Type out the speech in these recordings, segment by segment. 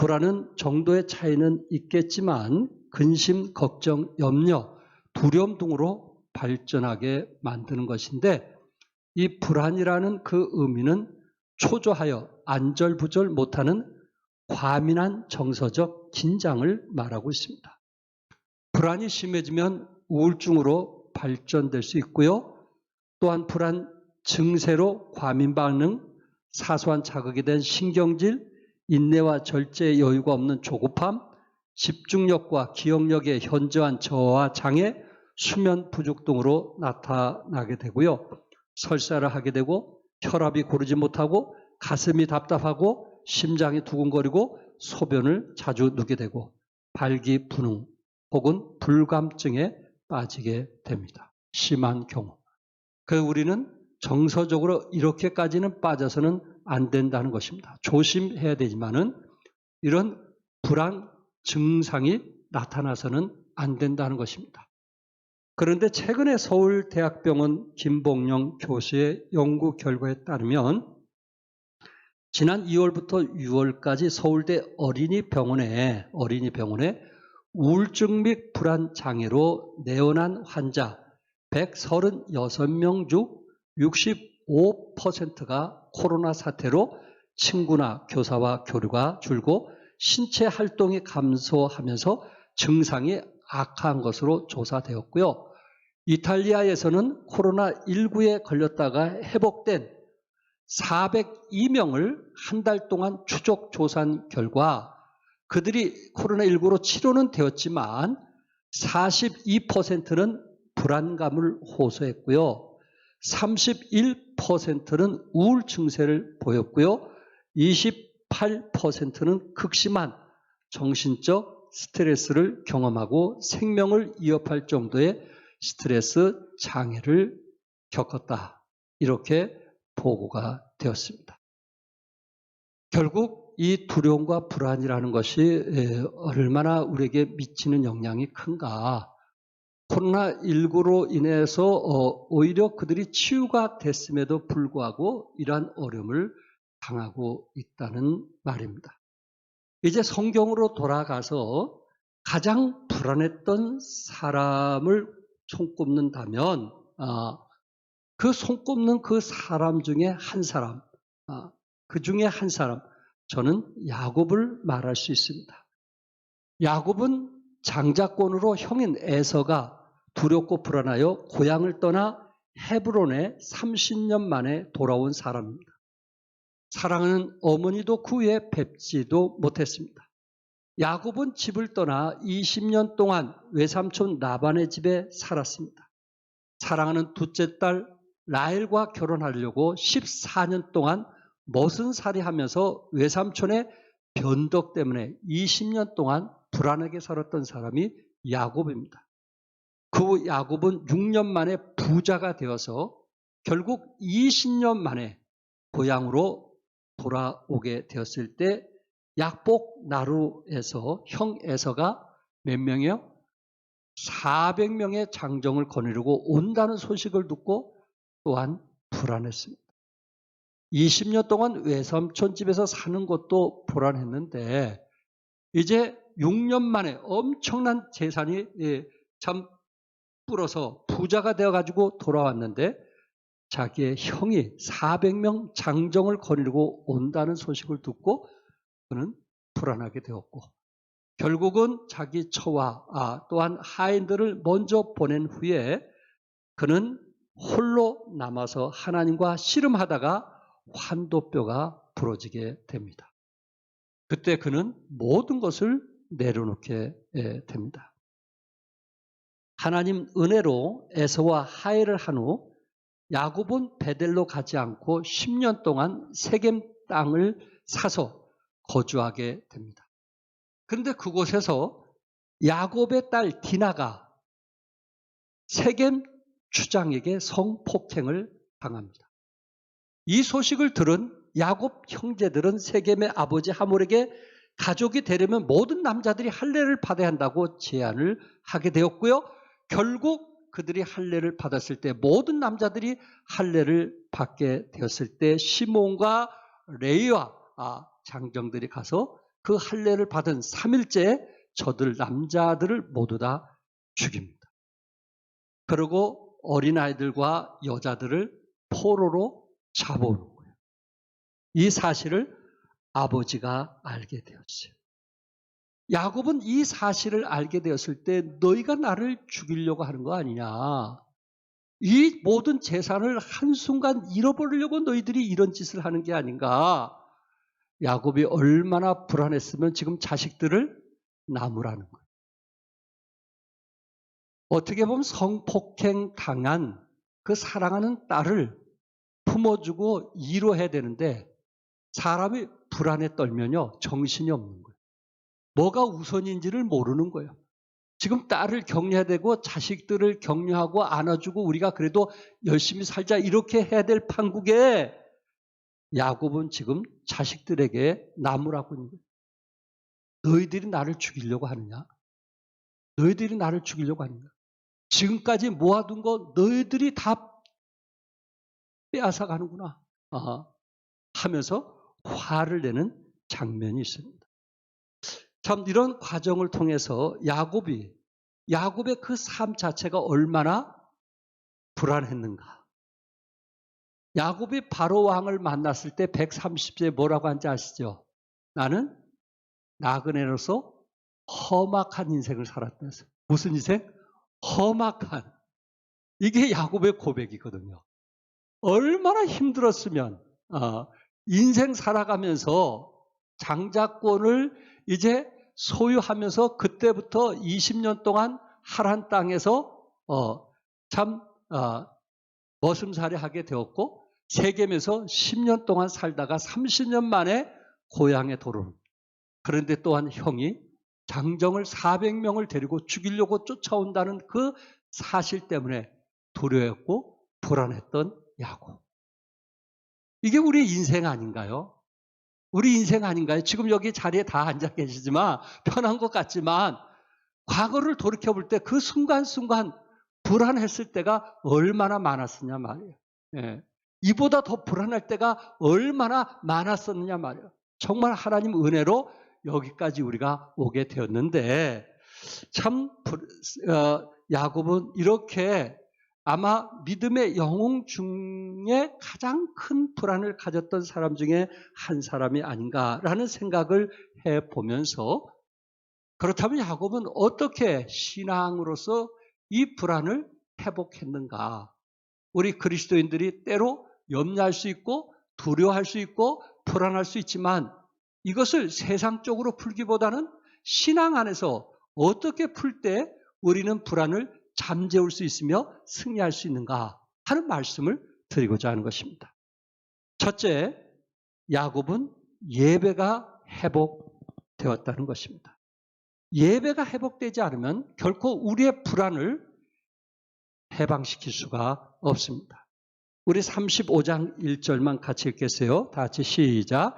불안은 정도의 차이는 있겠지만 근심, 걱정, 염려, 두려움 등으로 발전하게 만드는 것인데 이 불안이라는 그 의미는 초조하여 안절부절 못하는 과민한 정서적 긴장을 말하고 있습니다. 불안이 심해지면 우울증으로 발전될 수 있고요. 또한 불안 증세로 과민 반응, 사소한 자극에 대한 신경질, 인내와 절제의 여유가 없는 조급함, 집중력과 기억력의 현저한 저하 장애, 수면 부족 등으로 나타나게 되고요. 설사를 하게 되고 혈압이 고르지 못하고 가슴이 답답하고 심장이 두근거리고 소변을 자주 누게 되고 발기분응 혹은 불감증에 빠지게 됩니다. 심한 경우. 그래서 우리는 정서적으로 이렇게까지는 빠져서는 안 된다는 것입니다. 조심해야 되지만은 이런 불안 증상이 나타나서는 안 된다는 것입니다. 그런데 최근에 서울대학병원 김봉영 교수의 연구 결과에 따르면 지난 2월부터 6월까지 서울대 어린이병원에 우울증 및 불안 장애로 내원한 환자 136명 중 65%가 코로나 사태로 친구나 교사와 교류가 줄고 신체 활동이 감소하면서 증상이 악화한 것으로 조사되었고요. 이탈리아에서는 코로나19에 걸렸다가 회복된 402명을 한 달 동안 추적 조사한 결과 그들이 코로나19로 치료는 되었지만 42%는 불안감을 호소했고요. 31%는 우울 증세를 보였고요. 28%는 극심한 정신적 스트레스를 경험하고 생명을 위협할 정도의 스트레스 장애를 겪었다. 이렇게 보고가 되었습니다. 결국 이 두려움과 불안이라는 것이 얼마나 우리에게 미치는 영향이 큰가. 코로나19로 인해서 오히려 그들이 치유가 됐음에도 불구하고 이러한 어려움을 당하고 있다는 말입니다. 이제 성경으로 돌아가서 가장 불안했던 사람을 손꼽는다면 그 손꼽는 그 사람 중에 한 사람, 그 중에 한 사람, 저는 야곱을 말할 수 있습니다. 야곱은 장자권으로 형인 에서가 두렵고 불안하여 고향을 떠나 헤브론에 30년 만에 돌아온 사람입니다. 사랑하는 어머니도 그 후에 뵙지도 못했습니다. 야곱은 집을 떠나 20년 동안 외삼촌 라반의 집에 살았습니다. 사랑하는 둘째 딸 라헬과 결혼하려고 14년 동안 머슴살이 하면서 외삼촌의 변덕 때문에 20년 동안 불안하게 살았던 사람이 야곱입니다. 그 야곱은 6년 만에 부자가 되어서 결국 20년 만에 고향으로 돌아오게 되었을 때 약복 나루에서 형 에서가 몇 명이요? 400명의 장정을 거느리고 온다는 소식을 듣고 또한 불안했습니다. 20년 동안 외삼촌 집에서 사는 것도 불안했는데 이제 6년 만에 엄청난 재산이 참 불어서 부자가 되어가지고 돌아왔는데 자기의 형이 400명 장정을 거느리고 온다는 소식을 듣고 그는 불안하게 되었고 결국은 자기 처와 또한 하인들을 먼저 보낸 후에 그는 홀로 남아서 하나님과 씨름하다가 환도뼈가 부러지게 됩니다. 그때 그는 모든 것을 내려놓게 됩니다. 하나님 은혜로 에서와 화해를 한 후 야곱은 베델로 가지 않고 10년 동안 세겜 땅을 사서 거주하게 됩니다. 그런데 그곳에서 야곱의 딸 디나가 세겜 주장에게 성폭행을 당합니다. 이 소식을 들은 야곱 형제들은 세겜의 아버지 하몰에게 가족이 되려면 모든 남자들이 할례를 받아야 한다고 제안을 하게 되었고요. 결국 그들이 할례를 받았을 때 모든 남자들이 할례를 받게 되었을 때 시몬과 레위와 장정들이 가서 그 할례를 받은 3일째에 저들 남자들을 모두 다 죽입니다. 그리고 어린아이들과 여자들을 포로로 잡아오는 거예요. 이 사실을 아버지가 알게 되었어요. 야곱은 이 사실을 알게 되었을 때 너희가 나를 죽이려고 하는 거 아니냐. 이 모든 재산을 한순간 잃어버리려고 너희들이 이런 짓을 하는 게 아닌가. 야곱이 얼마나 불안했으면 지금 자식들을 나무라는 거예요. 어떻게 보면 성폭행 당한 그 사랑하는 딸을 품어주고 위로해야 되는데 사람이 불안에 떨면요 정신이 없는 거예요. 뭐가 우선인지를 모르는 거예요. 지금 딸을 격려해야 되고 자식들을 격려하고 안아주고 우리가 그래도 열심히 살자 이렇게 해야 될 판국에 야곱은 지금 자식들에게 나무라고 있는 거예요. 너희들이 나를 죽이려고 하느냐? 너희들이 나를 죽이려고 하느냐? 지금까지 모아둔 거 너희들이 다 빼앗아 가는구나 하면서 화를 내는 장면이 있습니다. 참 이런 과정을 통해서 야곱의 그 삶 자체가 얼마나 불안했는가. 야곱이 바로 왕을 만났을 때 130세에 뭐라고 한지 아시죠? 나는 나그네로서 험악한 인생을 살았다면서. 무슨 인생? 험악한. 이게 야곱의 고백이거든요. 얼마나 힘들었으면 인생 살아가면서 장자권을 이제 소유하면서 그때부터 20년 동안 하란 땅에서 머슴살이 하게 되었고 세겜에서 10년 동안 살다가 30년 만에 고향에 돌아옵니다. 그런데 또한 형이 장정을 400명을 데리고 죽이려고 쫓아온다는 그 사실 때문에 두려웠고 불안했던 야곱. 이게 우리 인생 아닌가요? 우리 인생 아닌가요? 지금 여기 자리에 다 앉아 계시지만 편한 것 같지만 과거를 돌이켜볼 때 그 순간순간 불안했을 때가 얼마나 많았느냐 말이에요. 예. 이보다 더 불안할 때가 얼마나 많았었느냐 말이에요. 정말 하나님 은혜로 여기까지 우리가 오게 되었는데 참 야곱은 이렇게 아마 믿음의 영웅 중에 가장 큰 불안을 가졌던 사람 중에 한 사람이 아닌가라는 생각을 해보면서 그렇다면 야곱은 어떻게 신앙으로서 이 불안을 회복했는가? 우리 그리스도인들이 때로 염려할 수 있고 두려워할 수 있고 불안할 수 있지만 이것을 세상적으로 풀기보다는 신앙 안에서 어떻게 풀 때 우리는 불안을 잠재울 수 있으며 승리할 수 있는가 하는 말씀을 드리고자 하는 것입니다. 첫째, 야곱은 예배가 회복되었다는 것입니다. 예배가 회복되지 않으면 결코 우리의 불안을 해방시킬 수가 없습니다. 우리 35장 1절만 같이 읽겠어요. 다 같이 시작.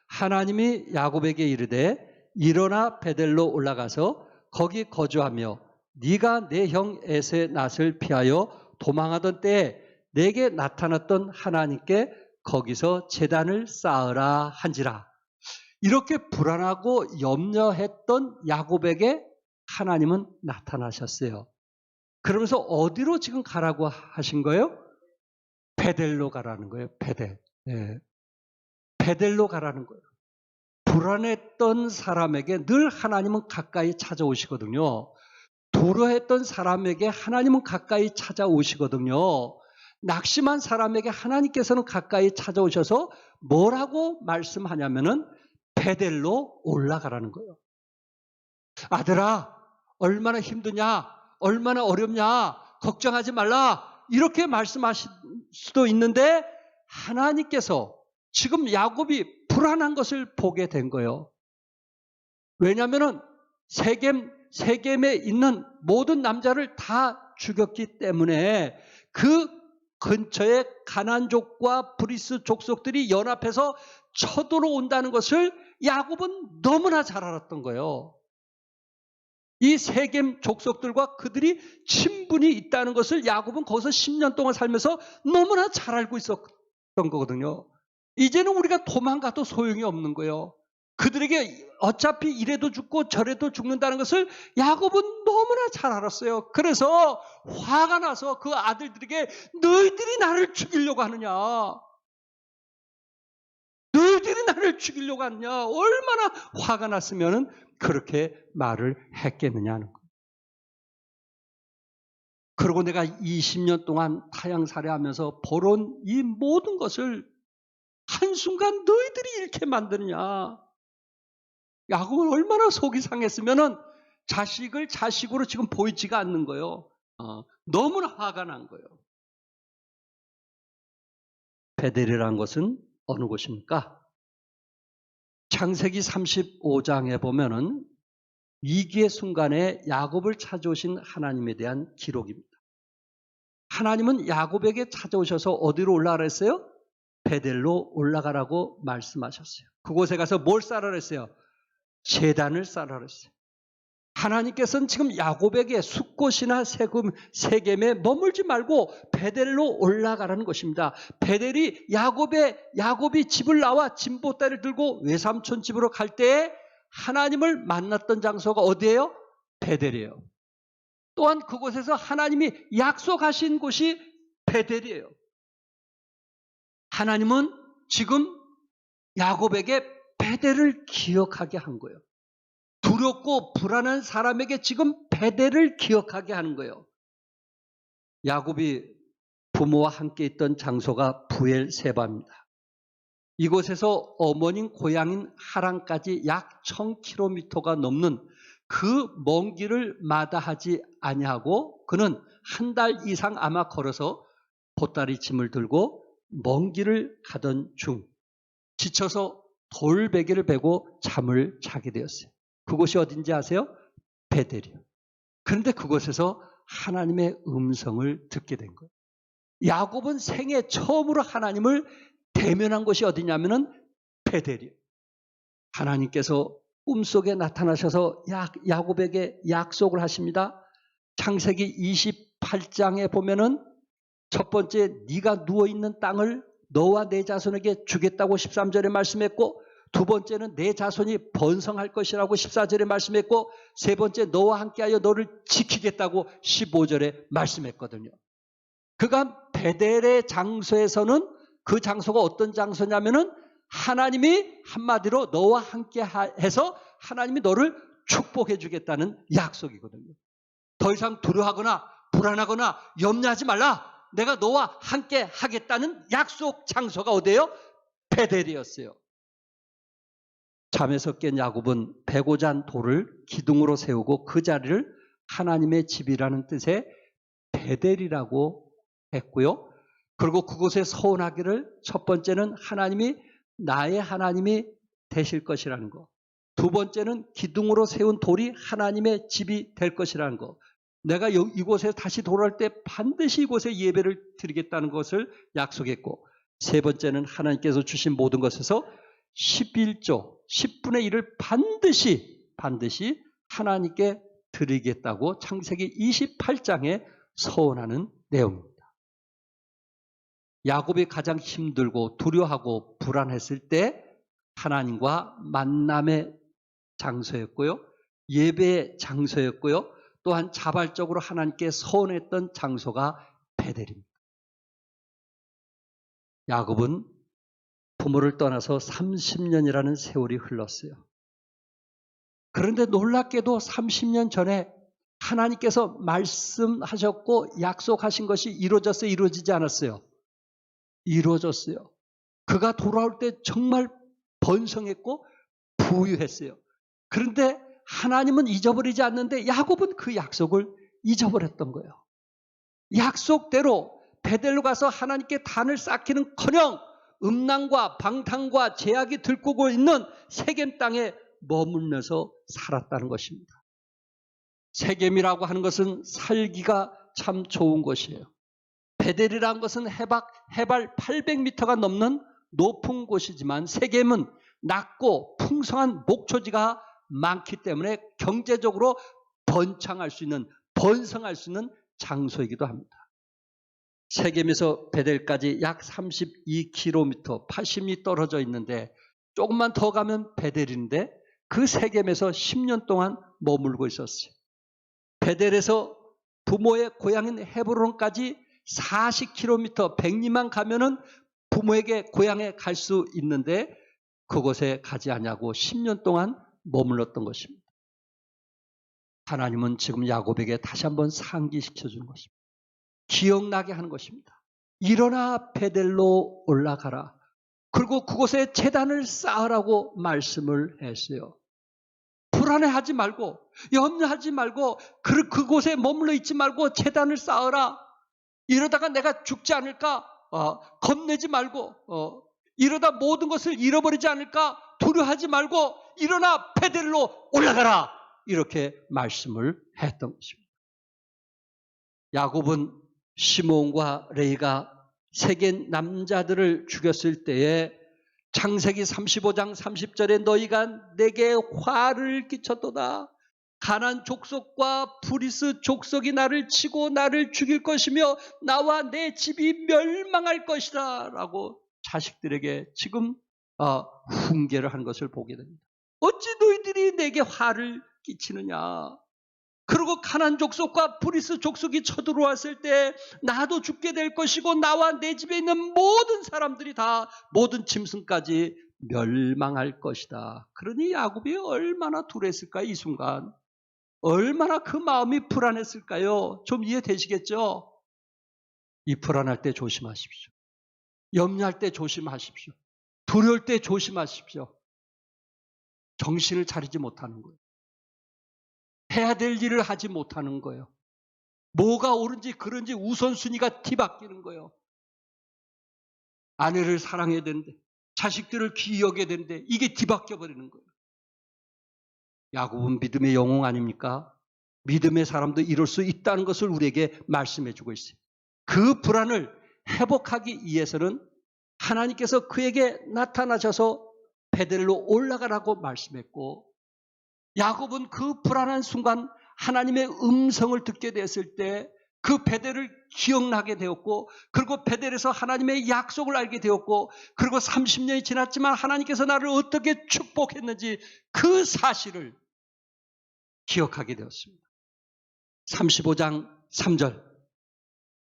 하나님이 야곱에게 이르되 일어나 베델로 올라가서 거기 거주하며 네가 내 형 에서의 낫을 피하여 도망하던 때에 내게 나타났던 하나님께 거기서 제단을 쌓으라 한지라. 이렇게 불안하고 염려했던 야곱에게 하나님은 나타나셨어요. 그러면서 어디로 지금 가라고 하신 거예요? 베델로 가라는 거예요. 베델. 네. 베델로 가라는 거예요. 불안했던 사람에게 늘 하나님은 가까이 찾아오시거든요. 두려워했던 사람에게 하나님은 가까이 찾아오시거든요. 낙심한 사람에게 하나님께서는 가까이 찾아오셔서 뭐라고 말씀하냐면은 베델로 올라가라는 거예요. 아들아, 얼마나 힘드냐, 얼마나 어렵냐, 걱정하지 말라 이렇게 말씀하실 수도 있는데 하나님께서 지금 야곱이 불안한 것을 보게 된 거예요. 왜냐하면 세겜에 있는 모든 남자를 다 죽였기 때문에 그 근처에 가나안족과 브리스 족속들이 연합해서 쳐들어온다는 것을 야곱은 너무나 잘 알았던 거예요. 이 세겜 족속들과 그들이 친분이 있다는 것을 야곱은 거기서 10년 동안 살면서 너무나 잘 알고 있었던 거거든요. 이제는 우리가 도망가도 소용이 없는 거예요. 그들에게 어차피 이래도 죽고 저래도 죽는다는 것을 야곱은 너무나 잘 알았어요. 그래서 화가 나서 그 아들들에게 너희들이 나를 죽이려고 하느냐? 너희들이 나를 죽이려고 하느냐? 얼마나 화가 났으면 그렇게 말을 했겠느냐 하는 거예요. 그리고 내가 20년 동안 타향살이하면서 벌어온 이 모든 것을 한순간 너희들이 잃게 만드느냐. 야곱은 얼마나 속이 상했으면 자식을 자식으로 지금 보이지가 않는 거예요. 너무나 화가 난 거예요. 베델이라는 것은 어느 곳입니까? 창세기 35장에 보면은 위기의 순간에 야곱을 찾아오신 하나님에 대한 기록입니다. 하나님은 야곱에게 찾아오셔서 어디로 올라가라 했어요? 베델로 올라가라고 말씀하셨어요. 그곳에 가서 뭘 쌓으라 했어요? 제단을 쌓으라 했어요. 하나님께서는 지금 야곱에게 숫곳이나 세겜에 머물지 말고 베델로 올라가라는 것입니다. 베델이 야곱이 집을 나와 진보대를 들고 외삼촌 집으로 갈 때에 하나님을 만났던 장소가 어디예요? 베델이에요. 또한 그곳에서 하나님이 약속하신 곳이 베델이에요. 하나님은 지금 야곱에게 베델을 기억하게 한 거예요. 두렵고 불안한 사람에게 지금 베델을 기억하게 하는 거예요. 야곱이 부모와 함께 있던 장소가 부엘세바입니다. 이곳에서 어머님 고향인 하란까지 약 1000km가 넘는 그 먼 길을 마다하지 아니하고 그는 한 달 이상 아마 걸어서 보따리 짐을 들고 먼 길을 가던 중 지쳐서 돌베개를 베고 잠을 자게 되었어요. 그곳이 어딘지 아세요? 베델이요. 그런데 그곳에서 하나님의 음성을 듣게 된 거예요. 야곱은 생애 처음으로 하나님을 대면한 곳이 어디냐면은 베델이요. 하나님께서 꿈속에 나타나셔서 야곱에게 약속을 하십니다. 창세기 28장에 보면은 첫 번째 네가 누워있는 땅을 너와 내 자손에게 주겠다고 13절에 말씀했고 두 번째는 내 자손이 번성할 것이라고 14절에 말씀했고 세 번째 너와 함께하여 너를 지키겠다고 15절에 말씀했거든요. 그가 베델의 장소에서는 그 장소가 어떤 장소냐면은 하나님이 한마디로 너와 함께해서 하나님이 너를 축복해 주겠다는 약속이거든요. 더 이상 두려워하거나 불안하거나 염려하지 말라. 내가 너와 함께 하겠다는 약속 장소가 어디예요? 베델이었어요. 잠에서 깬 야곱은 베고자 한 돌을 기둥으로 세우고 그 자리를 하나님의 집이라는 뜻의 베델이라고 했고요. 그리고 그곳에 서원하기를 첫 번째는 하나님이 나의 하나님이 되실 것이라는 거. 두 번째는 기둥으로 세운 돌이 하나님의 집이 될 것이라는 거. 내가 이곳에 다시 돌아올 때 반드시 이곳에 예배를 드리겠다는 것을 약속했고 세 번째는 하나님께서 주신 모든 것에서 11조, 10분의 1을 반드시 하나님께 드리겠다고 창세기 28장에 서원하는 내용입니다. 야곱이 가장 힘들고 두려워하고 불안했을 때 하나님과 만남의 장소였고요. 예배의 장소였고요. 또한 자발적으로 하나님께 서원했던 장소가 베델입니다. 야곱은 부모를 떠나서 30년이라는 세월이 흘렀어요. 그런데 놀랍게도 30년 전에 하나님께서 말씀하셨고 약속하신 것이 이루어졌어요? 이루어지지 않았어요? 이루어졌어요. 그가 돌아올 때 정말 번성했고 부유했어요. 그런데 하나님은 잊어버리지 않는데 야곱은 그 약속을 잊어버렸던 거예요. 약속대로 베델로 가서 하나님께 단을 쌓기는커녕 음란과 방탕과 제약이 들고 있는 세겜 땅에 머물면서 살았다는 것입니다. 세겜이라고 하는 것은 살기가 참 좋은 곳이에요. 베델이라는 것은 해발 800m가 넘는 높은 곳이지만 세겜은 낮고 풍성한 목초지가 많기 때문에 경제적으로 번성할 수 있는 장소이기도 합니다. 세겜에서 베델까지 약 32km, 80리 떨어져 있는데 조금만 더 가면 베델인데 그 세겜에서 10년 동안 머물고 있었어요. 베델에서 부모의 고향인 헤브론까지 40km 100리만 가면은 부모에게 고향에 갈 수 있는데 그곳에 가지 않냐고 10년 동안 머물렀던 것입니다. 하나님은 지금 야곱에게 다시 한번 상기시켜 주는 것입니다. 기억나게 하는 것입니다. 일어나 베델로 올라가라. 그리고 그곳에 제단을 쌓으라고 말씀을 했어요. 불안해하지 말고 염려하지 말고 그곳에 머물러 있지 말고 제단을 쌓으라. 이러다가 내가 죽지 않을까 겁내지 말고 이러다 모든 것을 잃어버리지 않을까 두려워하지 말고 일어나 베델로 올라가라. 이렇게 말씀을 했던 것입니다. 야곱은 시몬과 레이가 세겜 남자들을 죽였을 때에 창세기 35장 30절에 너희가 내게 화를 끼쳤도다. 가나안 족속과 브리스 족속이 나를 치고 나를 죽일 것이며 나와 내 집이 멸망할 것이다 라고 자식들에게 지금 훈계를 한 것을 보게 됩니다. 어찌 너희들이 내게 화를 끼치느냐. 그리고 가나안 족속과 브리스 족속이 쳐들어왔을 때 나도 죽게 될 것이고 나와 내 집에 있는 모든 사람들이 다 모든 짐승까지 멸망할 것이다. 그러니 야곱이 얼마나 두려웠을까요? 이 순간 얼마나 그 마음이 불안했을까요? 좀 이해되시겠죠? 이 불안할 때 조심하십시오. 염려할 때 조심하십시오. 두려울 때 조심하십시오. 정신을 차리지 못하는 거예요. 해야 될 일을 하지 못하는 거예요. 뭐가 옳은지 그런지 우선순위가 뒤바뀌는 거예요. 아내를 사랑해야 되는데 자식들을 귀히 여겨야 되는데 이게 뒤바뀌어 버리는 거예요. 야곱은 믿음의 영웅 아닙니까? 믿음의 사람도 이럴 수 있다는 것을 우리에게 말씀해 주고 있어요. 그 불안을 회복하기 위해서는 하나님께서 그에게 나타나셔서 베델로 올라가라고 말씀했고 야곱은 그 불안한 순간 하나님의 음성을 듣게 됐을 때 그 베델을 기억나게 되었고 그리고 베델에서 하나님의 약속을 알게 되었고 그리고 30년이 지났지만 하나님께서 나를 어떻게 축복했는지 그 사실을 기억하게 되었습니다. 35장 3절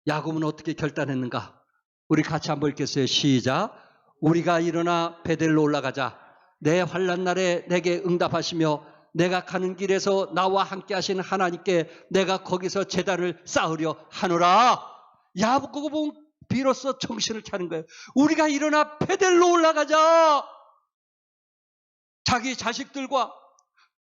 야곱은 어떻게 결단했는가? 우리 같이 한번 읽겠어요. 시작. 우리가 일어나 베델로 올라가자. 내 환난 날에 내게 응답하시며 내가 가는 길에서 나와 함께 하신 하나님께 내가 거기서 제단을 쌓으려 하노라. 야곱은 비로소 정신을 차린 거예요. 우리가 일어나 베델로 올라가자. 자기 자식들과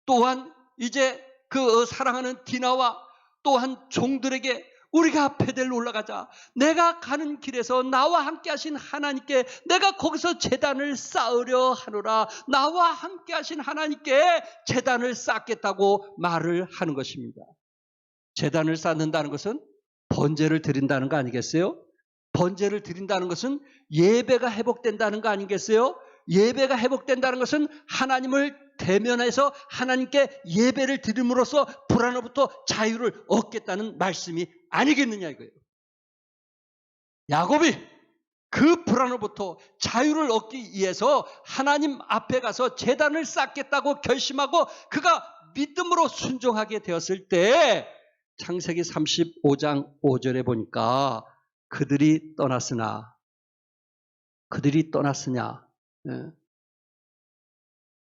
또한 이제 그 사랑하는 디나와 또한 종들에게 우리가 베델로 올라가자. 내가 가는 길에서 나와 함께 하신 하나님께 내가 거기서 제단을 쌓으려 하노라. 나와 함께 하신 하나님께 제단을 쌓겠다고 말을 하는 것입니다. 제단을 쌓는다는 것은 번제를 드린다는 거 아니겠어요? 번제를 드린다는 것은 예배가 회복된다는 거 아니겠어요? 예배가 회복된다는 것은 하나님을 대면해서 하나님께 예배를 드림으로써 불안으로부터 자유를 얻겠다는 말씀이 아니겠느냐 이거예요. 야곱이 그 불안으로부터 자유를 얻기 위해서 하나님 앞에 가서 제단을 쌓겠다고 결심하고 그가 믿음으로 순종하게 되었을 때 창세기 35장 5절에 보니까 그들이 떠났으냐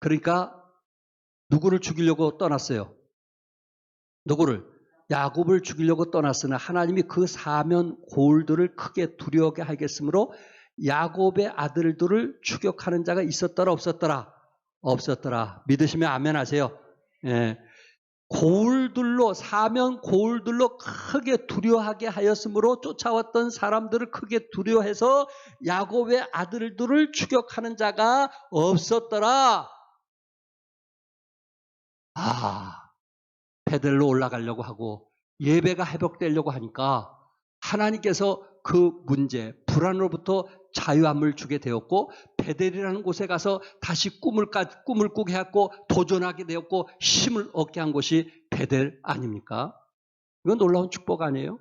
그러니까 누구를 죽이려고 떠났어요? 누구를? 야곱을 죽이려고 떠났으나 하나님이 그 사면 고울들을 크게 두려워하게 하겠으므로 야곱의 아들들을 추격하는 자가 있었더라 없었더라? 없었더라. 믿으시면 아멘 하세요. 예. 고울들로 사면 고울들로 크게 두려워하게 하였으므로 쫓아왔던 사람들을 크게 두려워해서 야곱의 아들들을 추격하는 자가 없었더라. 베델로 올라가려고 하고 예배가 회복되려고 하니까 하나님께서 그 문제, 불안으로부터 자유함을 주게 되었고 베델이라는 곳에 가서 다시 꿈을 꾸게 했고 도전하게 되었고 힘을 얻게 한 곳이 베델 아닙니까? 이건 놀라운 축복 아니에요?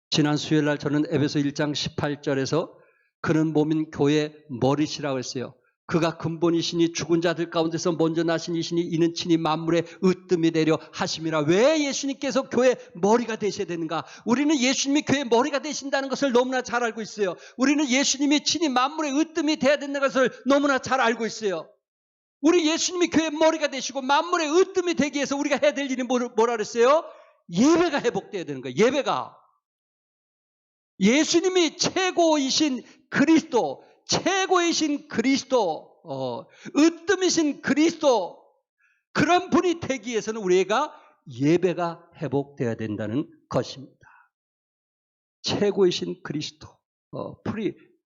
지난 수요일 날 저는 에베소 1장 18절에서 그는 몸인 교회 머리시라고 했어요. 그가 근본이시니 죽은 자들 가운데서 먼저 나신 이시니 이는 친히 만물의 으뜸이 되려 하심이라. 왜 예수님께서 교회 머리가 되셔야 되는가? 우리는 예수님이 교회 머리가 되신다는 것을 너무나 잘 알고 있어요. 우리는 예수님이 친히 만물의 으뜸이 돼야 된다는 것을 너무나 잘 알고 있어요. 우리 예수님이 교회 머리가 되시고 만물의 으뜸이 되기 위해서 우리가 해야 될 일이 뭐라 그랬어요? 예배가 회복돼야 되는 거예요. 예배가. 예수님이 최고이신 그리스도, 최고이신 그리스도, 으뜸이신 그리스도, 그런 분이 되기 위해서는 우리가 예배가 회복되어야 된다는 것입니다. 최고이신 그리스도,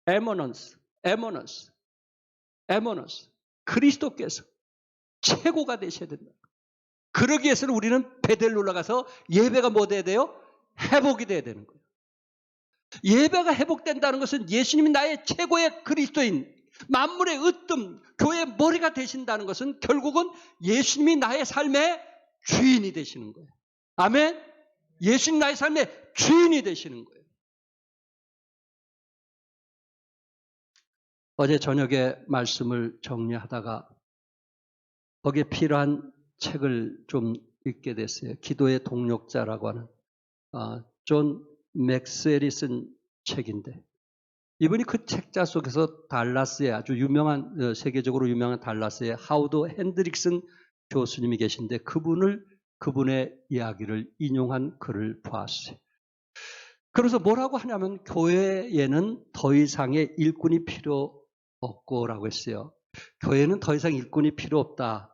에머넌스, 그리스도께서 최고가 되셔야 된다. 그러기 위해서는 우리는 베델로 올라가서 예배가 뭐 돼야 돼요? 회복이 돼야 되는 거예요. 예배가 회복된다는 것은 예수님이 나의 최고의 그리스도인, 만물의 으뜸, 교회의 머리가 되신다는 것은 결국은 예수님이 나의 삶의 주인이 되시는 거예요. 아멘? 예수님 나의 삶의 주인이 되시는 거예요. 어제 저녁에 말씀을 정리하다가 거기에 필요한 책을 좀 읽게 됐어요. 기도의 동력자라고 하는 존 맥스웰이 쓴 책인데, 이분이 그 책자 속에서 달라스의 아주 유명한, 세계적으로 유명한 달라스의 하우드 핸드릭슨 교수님이 계신데 그분의 이야기를 인용한 글을 보았어요. 그래서 뭐라고 하냐면 교회에는 더 이상의 일꾼이 필요 없고라고 했어요. 교회는 더 이상 일꾼이 필요 없다.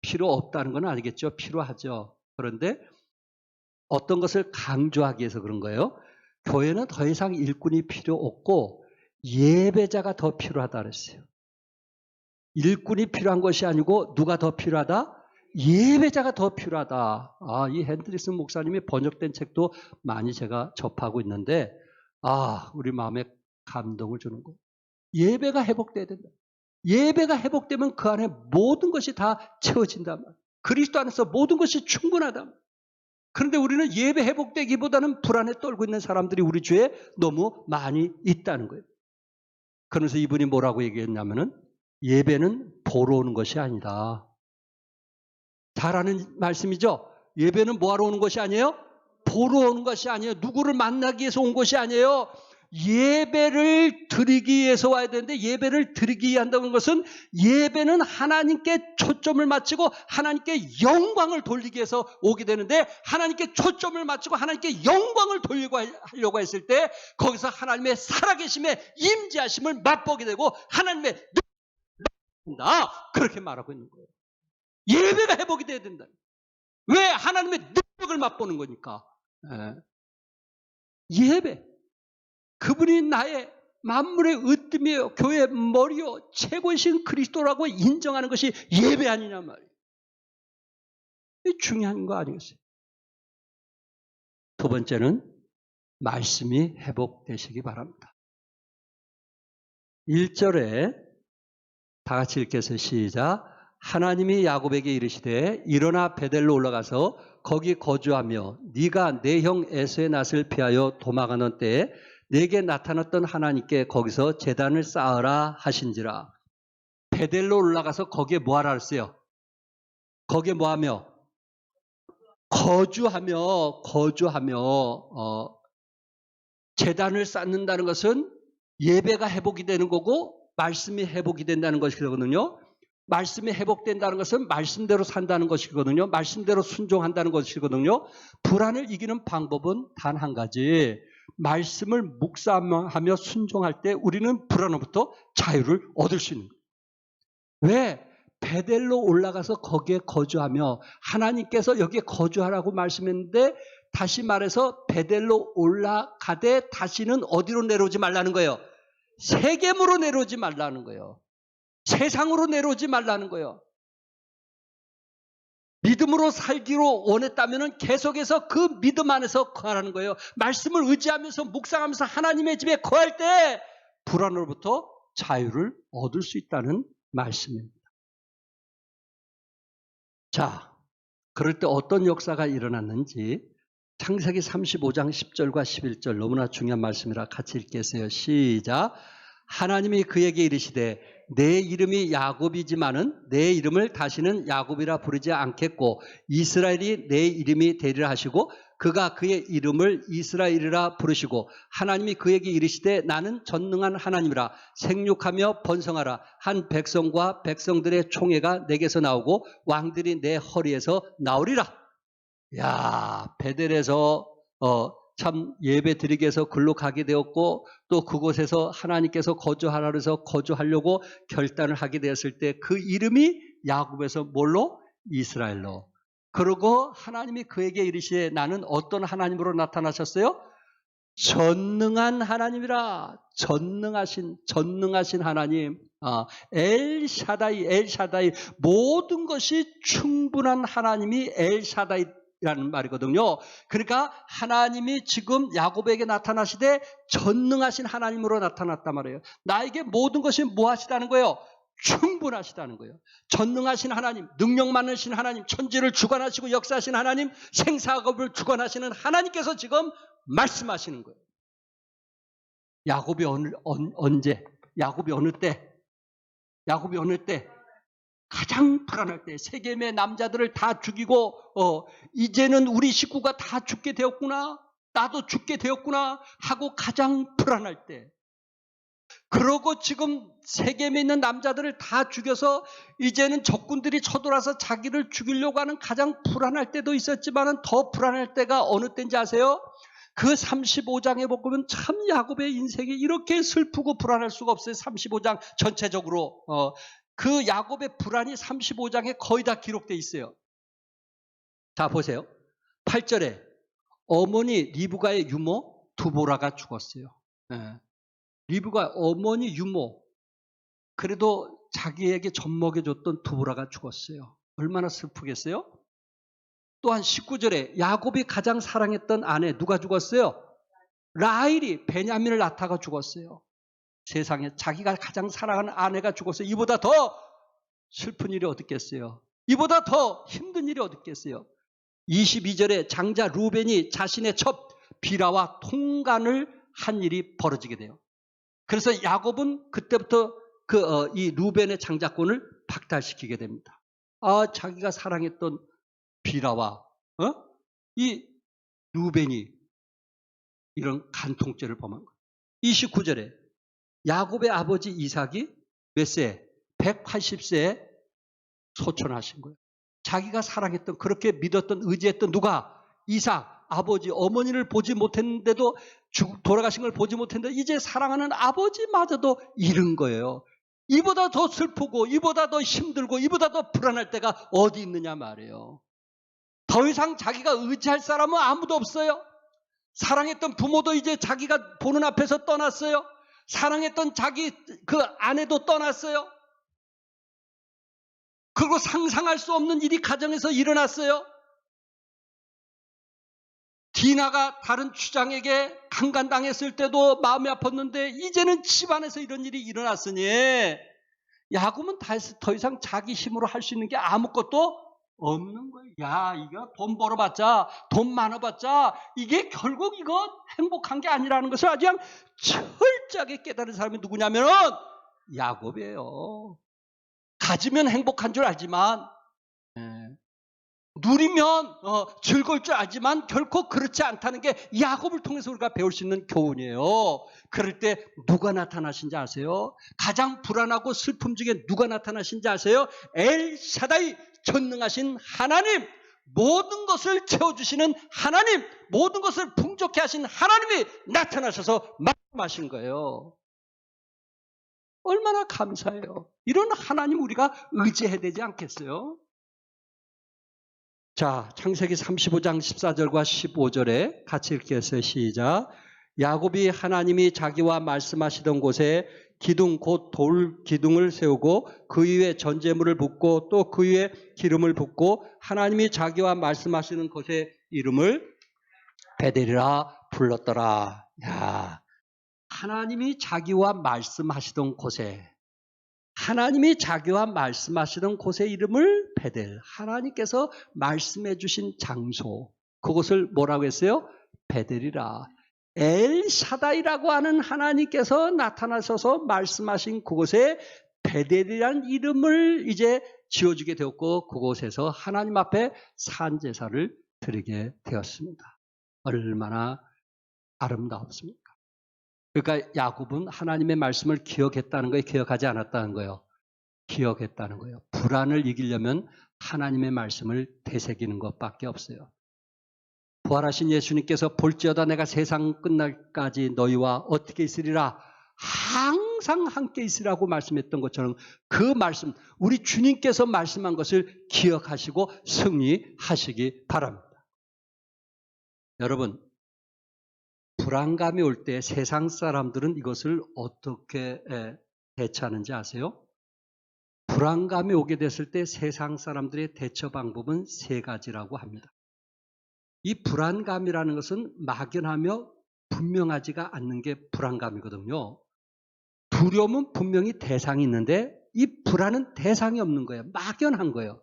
필요 없다는 건 알겠죠. 필요하죠. 그런데 어떤 것을 강조하기 위해서 그런 거예요. 교회는 더 이상 일꾼이 필요 없고 예배자가 더 필요하다 그랬어요. 일꾼이 필요한 것이 아니고 누가 더 필요하다? 예배자가 더 필요하다. 이 핸드릭슨 목사님이 번역된 책도 많이 제가 접하고 있는데 우리 마음에 감동을 주는 거예요. 예배가 회복돼야 된다. 예배가 회복되면 그 안에 모든 것이 다 채워진단 말이에요. 그리스도 안에서 모든 것이 충분하다. 그런데 우리는 예배 회복되기보다는 불안에 떨고 있는 사람들이 우리 주위에 너무 많이 있다는 거예요. 그러면서 이분이 뭐라고 얘기했냐면은 예배는 보러 오는 것이 아니다. 잘 아는 말씀이죠? 예배는 뭐하러 오는 것이 아니에요? 보러 오는 것이 아니에요. 누구를 만나기 위해서 온 것이 아니에요. 예배를 드리기 위해서 와야 되는데, 예배를 드리기 위해 한다는 것은 예배는 하나님께 초점을 맞추고 하나님께 영광을 돌리기 위해서 오게 되는데, 하나님께 초점을 맞추고 하나님께 영광을 돌리고 하려고 했을 때 거기서 하나님의 살아계심의 임재하심을 맛보게 되고 하나님의 능력을 그렇게 말하고 있는 거예요. 예배가 회복이 돼야 된다. 왜? 하나님의 능력을 맛보는 거니까. 예배. 그분이 나의 만물의 으뜸이에요. 교회의 머리요. 최고이신 그리스도라고 인정하는 것이 예배 아니냐 말이에요. 이게 중요한 거 아니겠어요? 두 번째는 말씀이 회복되시기 바랍니다. 1절에 다 같이 읽겠어요. 시작. 하나님이 야곱에게 이르시되 일어나 베델로 올라가서 거기 거주하며 네가 내 형 에서의 낫을 피하여 도망하는 때에 내게 나타났던 하나님께 거기서 제단을 쌓으라 하신지라. 베델로 올라가서 거기에 뭐하라 했어요? 거기에 뭐하며? 거주하며 제단을 쌓는다는 것은 예배가 회복이 되는 거고 말씀이 회복이 된다는 것이거든요. 말씀이 회복된다는 것은 말씀대로 산다는 것이거든요. 말씀대로 순종한다는 것이거든요. 불안을 이기는 방법은 단 한 가지. 말씀을 묵상하며 순종할 때 우리는 불안으로부터 자유를 얻을 수 있는 거예요. 왜? 베델로 올라가서 거기에 거주하며, 하나님께서 여기에 거주하라고 말씀했는데 다시 말해서 베델로 올라가되 다시는 어디로 내려오지 말라는 거예요. 세겜으로 내려오지 말라는 거예요. 세상으로 내려오지 말라는 거예요. 믿음으로 살기로 원했다면 계속해서 그 믿음 안에서 거하라는 거예요. 말씀을 의지하면서 묵상하면서 하나님의 집에 거할 때 불안으로부터 자유를 얻을 수 있다는 말씀입니다. 자, 그럴 때 어떤 역사가 일어났는지 창세기 35장 10절과 11절 너무나 중요한 말씀이라 같이 읽겠어요. 시작. 하나님이 그에게 이르시되 내 이름이 야곱이지만은 내 이름을 다시는 야곱이라 부르지 않겠고 이스라엘이 내 이름이 되리라 하시고 그가 그의 이름을 이스라엘이라 부르시고 하나님이 그에게 이르시되 나는 전능한 하나님이라 생육하며 번성하라 한 백성과 백성들의 총회가 내게서 나오고 왕들이 내 허리에서 나오리라. 야, 베델에서 참 예배 드리기 위해서 글로 가게 되었고 또 그곳에서 하나님께서 거주하라 그래서 거주하려고 결단을 하게 되었을 때 그 이름이 야곱에서 뭘로? 이스라엘로. 그러고 하나님이 그에게 이르시되 나는 어떤 하나님으로 나타나셨어요? 전능한 하나님이라. 전능하신 하나님. 엘샤다이 모든 것이 충분한 하나님이 엘샤다이라는 말이거든요. 그러니까 하나님이 지금 야곱에게 나타나시되 전능하신 하나님으로 나타났단 말이에요. 나에게 모든 것이 무엇이다는 거예요? 충분하시다는 거예요. 전능하신 하나님, 능력 많으신 하나님, 천지를 주관하시고 역사하신 하나님, 생사학업을 주관하시는 하나님께서 지금 말씀하시는 거예요. 야곱이 언제? 야곱이 어느 때? 야곱이 어느 때? 가장 불안할 때. 세겜의 남자들을 다 죽이고 이제는 우리 식구가 다 죽게 되었구나. 나도 죽게 되었구나 하고 가장 불안할 때. 그러고 지금 세겜에 있는 남자들을 다 죽여서 이제는 적군들이 쳐들어와서 자기를 죽이려고 하는 가장 불안할 때도 있었지만 더 불안할 때가 어느 때인지 아세요? 그 35장에 보면 참 야곱의 인생이 이렇게 슬프고 불안할 수가 없어요. 35장 전체적으로. 그 야곱의 불안이 35장에 거의 다 기록되어 있어요. 자, 보세요. 8절에 어머니 리브가의 유모 두보라가 죽었어요. 리브가 어머니 유모, 그래도 자기에게 젖 먹여줬던 두보라가 죽었어요. 얼마나 슬프겠어요? 또한 19절에 야곱이 가장 사랑했던 아내 누가 죽었어요? 라헬이 베냐민을 낳다가 죽었어요. 세상에 자기가 가장 사랑하는 아내가 죽었어요. 이보다 더 슬픈 일이 어딨겠어요? 이보다 더 힘든 일이 어딨겠어요? 22절에 장자 루벤이 자신의 첩 비라와 통간을 한 일이 벌어지게 돼요. 그래서 야곱은 그때부터 이 루벤의 장자권을 박탈시키게 됩니다. 자기가 사랑했던 비라와 이 루벤이 이런 간통죄를 범한 거예요. 29절에 야곱의 아버지 이삭이 몇 세? 180세에 소천하신 거예요. 자기가 사랑했던, 그렇게 믿었던, 의지했던 누가? 이삭. 아버지, 어머니를 보지 못했는데도 돌아가신 걸 보지 못했는데 이제 사랑하는 아버지마저도 잃은 거예요. 이보다 더 슬프고 이보다 더 힘들고 이보다 더 불안할 때가 어디 있느냐 말이에요. 더 이상 자기가 의지할 사람은 아무도 없어요. 사랑했던 부모도 이제 자기가 보는 앞에서 떠났어요. 사랑했던 자기 그 아내도 떠났어요. 그리고 상상할 수 없는 일이 가정에서 일어났어요. 디나가 다른 추장에게 강간당했을 때도 마음이 아팠는데 이제는 집안에서 이런 일이 일어났으니 야곱은 더 이상 자기 힘으로 할 수 있는 게 아무것도 없는 거예요. 야, 이거 돈 벌어봤자, 돈 많아봤자 이게 결국 이거 행복한 게 아니라는 것을 아주 그냥 철저하게 깨달은 사람이 누구냐면 야곱이에요. 가지면 행복한 줄 알지만 누리면 즐거울 줄 알지만 결코 그렇지 않다는 게 야곱을 통해서 우리가 배울 수 있는 교훈이에요. 그럴 때 누가 나타나신지 아세요? 가장 불안하고 슬픔 중에 누가 나타나신지 아세요? 엘샤다이, 전능하신 하나님, 모든 것을 채워주시는 하나님, 모든 것을 풍족해 하신 하나님이 나타나셔서 말씀하신 거예요. 얼마나 감사해요. 이런 하나님 우리가 의지해야 되지 않겠어요? 자, 창세기 35장 14절과 15절에 같이 읽겠어요. 시작. 야곱이 하나님이 자기와 말씀하시던 곳에 기둥 곧 돌 기둥을 세우고 그 위에 전제물을 붓고 또 그 위에 기름을 붓고 하나님이 자기와 말씀하시는 곳의 이름을 베델이라 불렀더라. 야, 하나님이 자기와 말씀하시던 곳에, 하나님이 자기와 말씀하시던 곳의 이름을 베델, 하나님께서 말씀해 주신 장소, 그곳을 뭐라고 했어요? 베델이라. 엘샤다이라고 하는 하나님께서 나타나셔서 말씀하신 그곳에 베델이라는 이름을 이제 지어주게 되었고 그곳에서 하나님 앞에 산제사를 드리게 되었습니다. 얼마나 아름다웠습니까? 그러니까 야곱은 하나님의 말씀을 기억했다는 거예요? 기억하지 않았다는 거예요? 기억했다는 거예요. 불안을 이기려면 하나님의 말씀을 되새기는 것밖에 없어요. 부활하신 예수님께서 볼지어다 내가 세상 끝날까지 너희와 어떻게 있으리라 항상 함께 있으라고 말씀했던 것처럼 그 말씀, 우리 주님께서 말씀한 것을 기억하시고 승리하시기 바랍니다. 여러분, 불안감이 올 때 세상 사람들은 이것을 어떻게 대처하는지 아세요? 불안감이 오게 됐을 때 세상 사람들의 대처 방법은 세 가지라고 합니다. 이 불안감이라는 것은 막연하며 분명하지가 않는 게 불안감이거든요. 두려움은 분명히 대상이 있는데 이 불안은 대상이 없는 거예요. 막연한 거예요.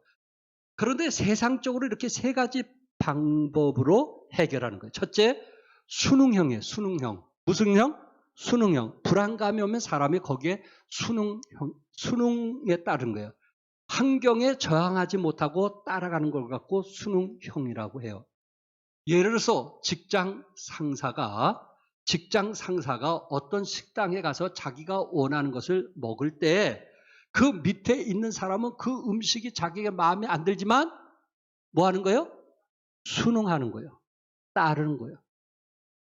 그런데 세상적으로 이렇게 세 가지 방법으로 해결하는 거예요. 첫째, 순응형이에요. 순응형. 무슨 형? 순응형. 불안감이 오면 사람이 거기에 순응에 따른 거예요. 환경에 저항하지 못하고 따라가는 걸 갖고 순응형이라고 해요. 예를 들어서 직장 상사가 어떤 식당에 가서 자기가 원하는 것을 먹을 때 그 밑에 있는 사람은 그 음식이 자기가 마음에 안 들지만 뭐 하는 거예요? 순응하는 거예요. 따르는 거예요.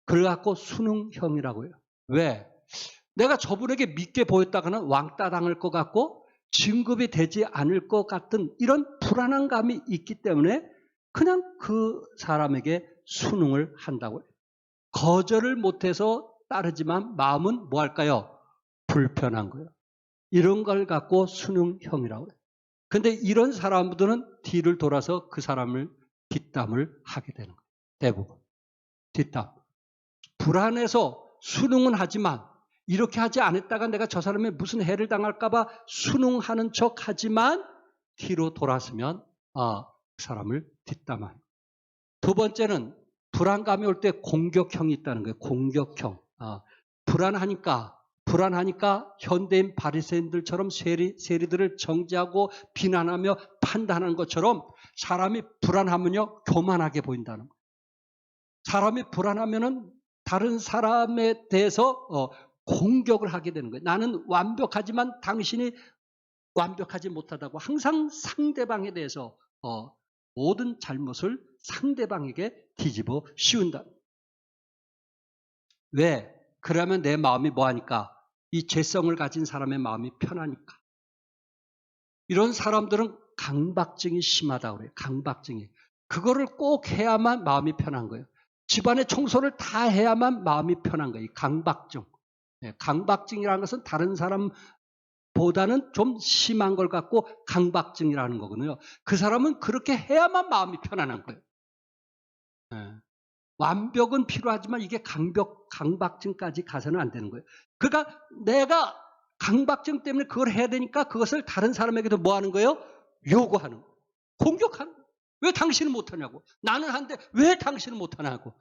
그걸 갖고 순응형이라고 해요. 왜? 내가 저분에게 믿게 보였다가는 왕따 당할 것 같고 진급이 되지 않을 것 같은 이런 불안한 감이 있기 때문에 그냥 그 사람에게 순응을 한다고 해요. 거절을 못해서 따르지만 마음은 뭐 할까요? 불편한 거예요. 이런 걸 갖고 순응형이라고 해요. 근데 이런 사람들은 뒤를 돌아서 그 사람을 뒷담을 하게 되는 거예요. 대부분. 뒷담. 불안해서 순응은 하지만 이렇게 하지 않았다가 내가 저 사람에 무슨 해를 당할까봐 순응하는 척 하지만 뒤로 돌아서면 그 사람을 뒷담하는. 두 번째는 불안감이 올 때 공격형이 있다는 거예요. 공격형. 불안하니까 현대인 바리새인들처럼 세리들을 정죄하고 비난하며 판단하는 것처럼 사람이 불안하면요 교만하게 보인다는 거예요. 사람이 불안하면은 다른 사람에 대해서 공격을 하게 되는 거예요. 나는 완벽하지만 당신이 완벽하지 못하다고 항상 상대방에 대해서 모든 잘못을 상대방에게 뒤집어 씌운다. 왜? 그러면 내 마음이 뭐하니까? 이 죄성을 가진 사람의 마음이 편하니까. 이런 사람들은 강박증이 심하다고 그래요. 강박증이. 그거를 꼭 해야만 마음이 편한 거예요. 집안의 청소를 다 해야만 마음이 편한 거예요. 강박증. 강박증이라는 것은 다른 사람보다는 좀 심한 걸 갖고 강박증이라는 거거든요. 그 사람은 그렇게 해야만 마음이 편안한 거예요. 완벽은 필요하지만 이게 강박증까지 가서는 안 되는 거예요. 그러니까 내가 강박증 때문에 그걸 해야 되니까 그것을 다른 사람에게도 뭐 하는 거예요? 요구하는 거예요. 공격하는 거예요. 왜 당신은 못하냐고. 나는 하는데 왜 당신은 못하냐고.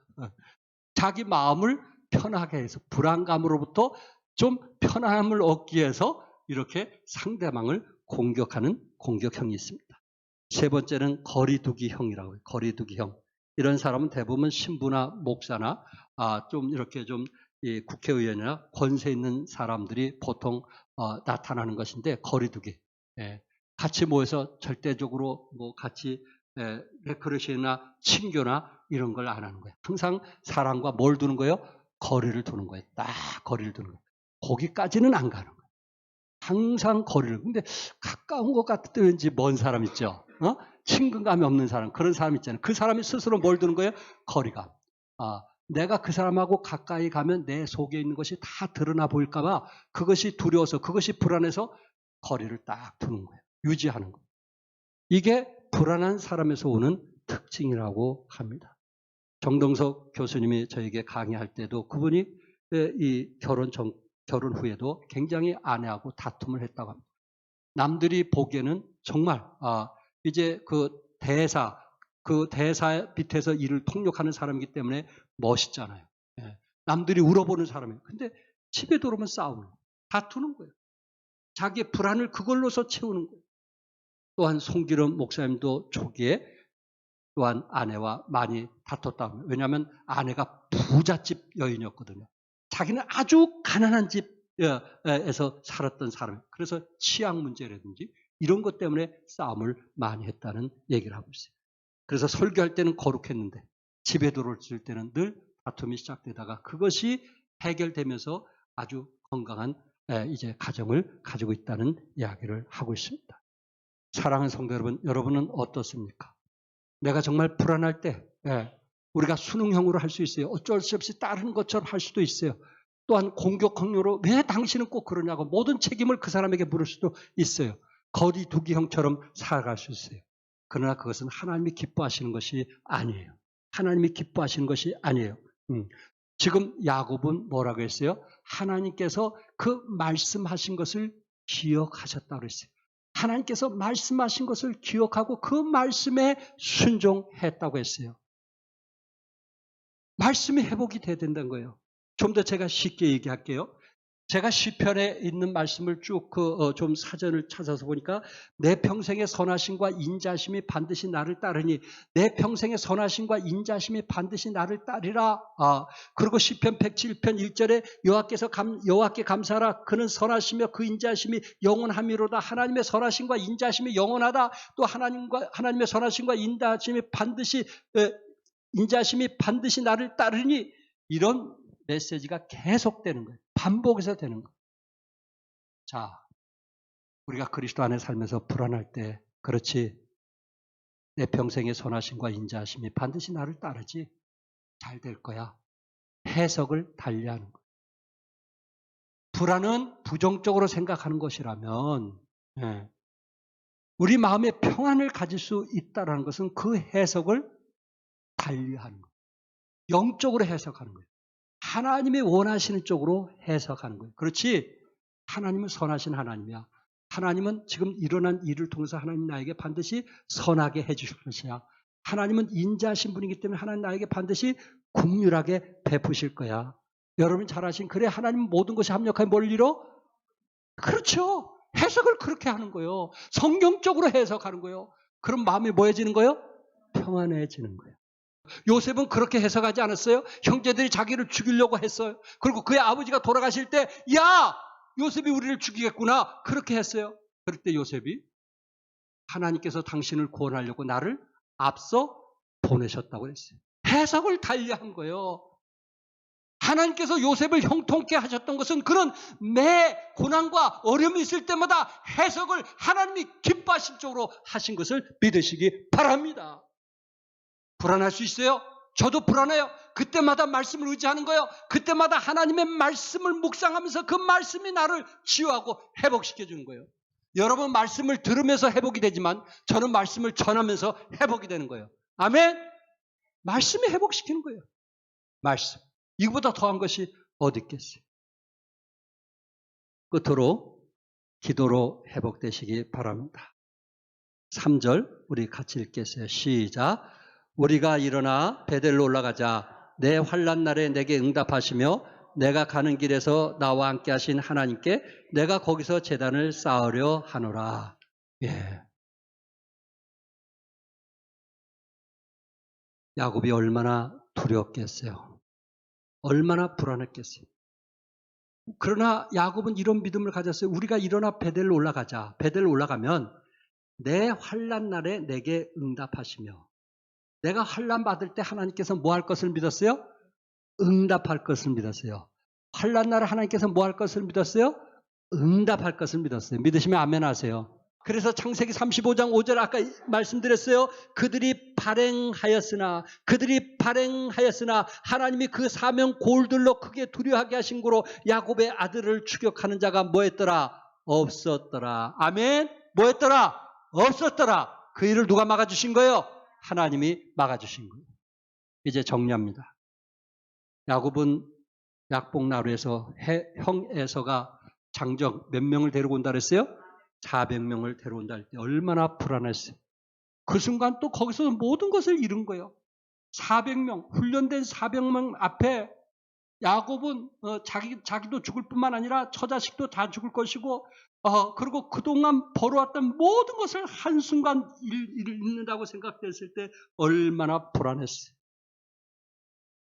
자기 마음을 편하게 해서 불안감으로부터 좀 편안함을 얻기 위해서 이렇게 상대방을 공격하는 공격형이 있습니다. 세 번째는 거리두기형이라고 해요. 거리두기형. 이런 사람은 대부분 신부나 목사나 좀 이렇게 좀 국회의원이나 권세 있는 사람들이 보통 나타나는 것인데 거리두기. 같이 모여서 절대적으로 뭐 같이 레크레이션이나 친교나 이런 걸 안 하는 거예요. 항상 사람과 뭘 두는 거예요? 거리를 두는 거예요. 딱 거리를 두는 거예요. 거기까지는 안 가는 거예요. 항상 거리를. 근데 가까운 것 같을 때 왠지 먼 사람 있죠. 친근감이 없는 사람, 그런 사람 있잖아요. 그 사람이 스스로 뭘 두는 거예요? 거리감. 내가 그 사람하고 가까이 가면 내 속에 있는 것이 다 드러나 보일까봐 그것이 두려워서, 그것이 불안해서 거리를 딱 두는 거예요. 유지하는 거예요. 이게 불안한 사람에서 오는 특징이라고 합니다. 정동석 교수님이 저에게 강의할 때도 그분이 이 결혼 후에도 굉장히 아내하고 다툼을 했다고 합니다. 남들이 보기에는 정말 이제 그 대사 밑에서 일을 통역하는 사람이기 때문에 멋있잖아요. 남들이 울어보는 사람이에요. 근데 집에 들어오면 싸우는 거예요. 다투는 거예요. 자기의 불안을 그걸로서 채우는 거예요. 또한 송기름 목사님도 초기에 또한 아내와 많이 다퉜다. 왜냐하면 아내가 부잣집 여인이었거든요. 자기는 아주 가난한 집에서 살았던 사람이에요. 그래서 치약 문제라든지 이런 것 때문에 싸움을 많이 했다는 얘기를 하고 있어요. 그래서 설교할 때는 거룩했는데 집에 들어올 때는 늘 다툼이 시작되다가 그것이 해결되면서 아주 건강한 이제 가정을 가지고 있다는 이야기를 하고 있습니다. 사랑하는 성도 여러분, 여러분은 어떻습니까? 내가 정말 불안할 때 우리가 순응형으로 할 수 있어요. 어쩔 수 없이 다른 것처럼 할 수도 있어요. 또한 공격형으로 왜 당신은 꼭 그러냐고 모든 책임을 그 사람에게 물을 수도 있어요. 거리두기형처럼 살아갈 수 있어요. 그러나 그것은 하나님이 기뻐하시는 것이 아니에요. 하나님이 기뻐하시는 것이 아니에요. 지금 야곱은 뭐라고 했어요? 하나님께서 그 말씀하신 것을 기억하셨다고 했어요. 하나님께서 말씀하신 것을 기억하고 그 말씀에 순종했다고 했어요. 말씀이 회복이 돼야 된다는 거예요. 좀 더 제가 쉽게 얘기할게요. 제가 시편에 있는 말씀을 쭉 좀 사전을 찾아서 보니까 내 평생의 선하심과 인자심이 반드시 나를 따르니 내 평생의 선하심과 인자심이 반드시 나를 따르라. 그리고 시편 107편 1절에 여호와께 감사하라. 그는 선하시며 그 인자심이 영원함이로다. 하나님의 선하심과 인자심이 영원하다. 또 하나님의 선하심과 인자심이 반드시 나를 따르니 이런 메시지가 계속되는 거예요. 반복해서 되는 거예요. 자, 우리가 그리스도 안에 살면서 불안할 때 그렇지 내 평생의 선하심과 인자하심이 반드시 나를 따르지 잘 될 거야. 해석을 달리하는 거예요. 불안은 부정적으로 생각하는 것이라면 우리 마음에 평안을 가질 수 있다는 것은 그 해석을 달리하는 거예요. 영적으로 해석하는 거예요. 하나님이 원하시는 쪽으로 해석하는 거예요. 그렇지? 하나님은 선하신 하나님이야. 하나님은 지금 일어난 일을 통해서 하나님 나에게 반드시 선하게 해주실 것이야. 하나님은 인자하신 분이기 때문에 하나님 나에게 반드시 긍휼하게 베푸실 거야. 여러분 잘 아신 그래 하나님은 모든 것이 합력하여 뭘 이뤄? 그렇죠. 해석을 그렇게 하는 거예요. 성경적으로 해석하는 거예요. 그럼 마음이 뭐해지는 거예요? 평안해지는 거예요. 요셉은 그렇게 해석하지 않았어요? 형제들이 자기를 죽이려고 했어요. 그리고 그의 아버지가 돌아가실 때 야! 요셉이 우리를 죽이겠구나. 그렇게 했어요. 그럴 때 요셉이 하나님께서 당신을 구원하려고 나를 앞서 보내셨다고 했어요. 해석을 달리한 거예요. 하나님께서 요셉을 형통케 하셨던 것은 그런 매 고난과 어려움이 있을 때마다 해석을 하나님이 기뻐하신 쪽으로 하신 것을 믿으시기 바랍니다. 불안할 수 있어요? 저도 불안해요. 그때마다 말씀을 의지하는 거예요. 그때마다 하나님의 말씀을 묵상하면서 그 말씀이 나를 치유하고 회복시켜 주는 거예요. 여러분 말씀을 들으면서 회복이 되지만 저는 말씀을 전하면서 회복이 되는 거예요. 아멘? 말씀이 회복시키는 거예요. 말씀. 이거보다 더한 것이 어디 있겠어요? 끝으로 기도로 회복되시기 바랍니다. 3절 우리 같이 읽겠어요. 시작. 우리가 일어나 베델로 올라가자. 내 환난 날에 내게 응답하시며 내가 가는 길에서 나와 함께 하신 하나님께 내가 거기서 제단을 쌓으려 하노라. 예. 야곱이 얼마나 두려웠겠어요. 얼마나 불안했겠어요. 그러나 야곱은 이런 믿음을 가졌어요. 우리가 일어나 베델로 올라가자. 베델로 올라가면 내 환난 날에 내게 응답하시며 내가 환난 받을 때 하나님께서 뭐 할 것을 믿었어요? 응답할 것을 믿었어요. 환난 날에 하나님께서 뭐 할 것을 믿었어요? 응답할 것을 믿었어요. 믿으시면 아멘 하세요. 그래서 창세기 35장 5절 아까 말씀드렸어요. 그들이 발행하였으나 하나님이 그 사명 골들로 크게 두려워하게 하신 거로 야곱의 아들을 추격하는 자가 뭐했더라? 없었더라. 아멘. 뭐했더라? 없었더라. 그 일을 누가 막아주신 거예요? 하나님이 막아주신 거예요. 이제 정리합니다. 야곱은 약복나루에서 형 에서가 장정 몇 명을 데리고 온다 그랬어요? 400명을 데려온다 할 때 얼마나 불안했어요. 그 순간 또 거기서 모든 것을 잃은 거예요. 400명, 훈련된 400명 앞에 야곱은 자기도 죽을 뿐만 아니라 처자식도 다 죽을 것이고 그리고 그동안 벌어왔던 모든 것을 한순간 잃는다고 생각됐을 때 얼마나 불안했어요.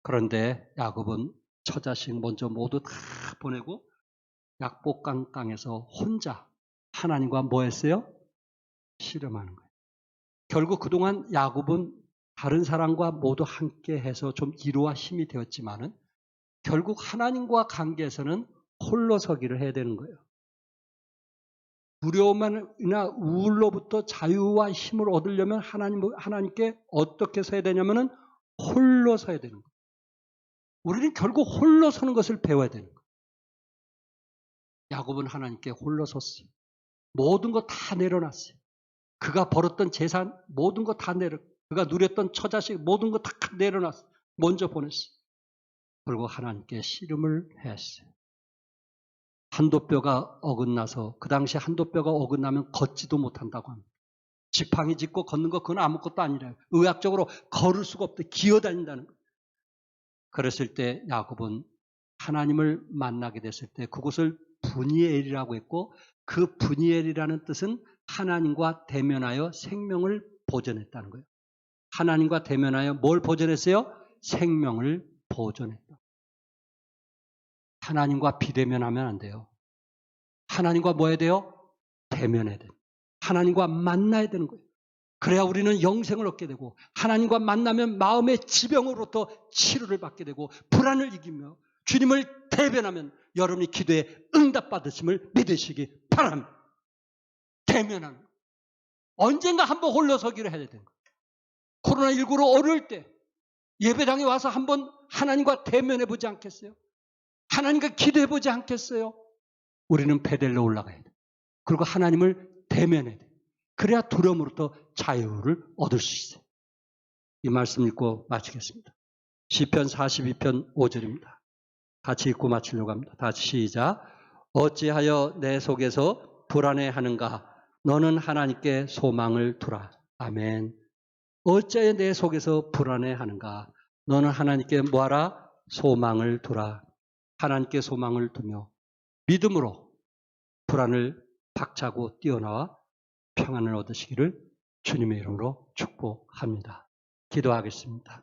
그런데 야곱은 처자식 먼저 모두 다 보내고 약복강강에서 혼자 하나님과 뭐 했어요? 씨름하는 거예요. 결국 그동안 야곱은 다른 사람과 모두 함께 해서 좀 위로와 힘이 되었지만은 결국 하나님과 관계에서는 홀로 서기를 해야 되는 거예요. 두려움이나 우울로부터 자유와 힘을 얻으려면 하나님께 어떻게 서야 되냐면은 홀로 서야 되는 거예요. 우리는 결국 홀로 서는 것을 배워야 되는 거예요. 야곱은 하나님께 홀로 섰어요. 모든 거 다 내려놨어요. 그가 벌었던 재산 모든 거 다 그가 누렸던 처자식 모든 거 다 내려놨어요. 먼저 보냈어요. 그리고 하나님께 씨름을 했어요. 한도뼈가 어긋나서 그 당시 한도뼈가 어긋나면 걷지도 못한다고 합니다. 지팡이 짚고 걷는 거 그건 아무것도 아니래요. 의학적으로 걸을 수가 없대. 기어다닌다는 거예요. 그랬을 때 야곱은 하나님을 만나게 됐을 때 그곳을 브니엘이라고 했고 그 브니엘이라는 뜻은 하나님과 대면하여 생명을 보존했다는 거예요. 하나님과 대면하여 뭘 보존했어요? 생명을 보존했다. 하나님과 비대면하면 안 돼요. 하나님과 뭐 해야 돼요? 대면해야 돼요. 하나님과 만나야 되는 거예요. 그래야 우리는 영생을 얻게 되고 하나님과 만나면 마음의 지병으로부터 치료를 받게 되고 불안을 이기며 주님을 대변하면 여러분이 기도에 응답받으심을 믿으시기 바랍니다. 대면하는 거예요. 언젠가 한번 홀로 서기를 해야 되는 거예요. 코로나19로 어려울 때 예배당에 와서 한번 하나님과 대면해 보지 않겠어요? 하나님과 기도해 보지 않겠어요? 우리는 베델로 올라가야 돼요. 그리고 하나님을 대면해야 돼요. 그래야 두려움으로부터 자유를 얻을 수 있어요. 이 말씀 읽고 마치겠습니다. 시편 42편 5절입니다. 같이 읽고 마치려고 합니다. 다시 시작. 어찌하여 내 속에서 불안해하는가? 너는 하나님께 소망을 두라. 아멘. 어찌하여 내 속에서 불안해하는가? 너는 하나님께 뭐하라? 소망을 두라. 하나님께 소망을 두며 믿음으로 불안을 박차고 뛰어나와 평안을 얻으시기를 주님의 이름으로 축복합니다. 기도하겠습니다.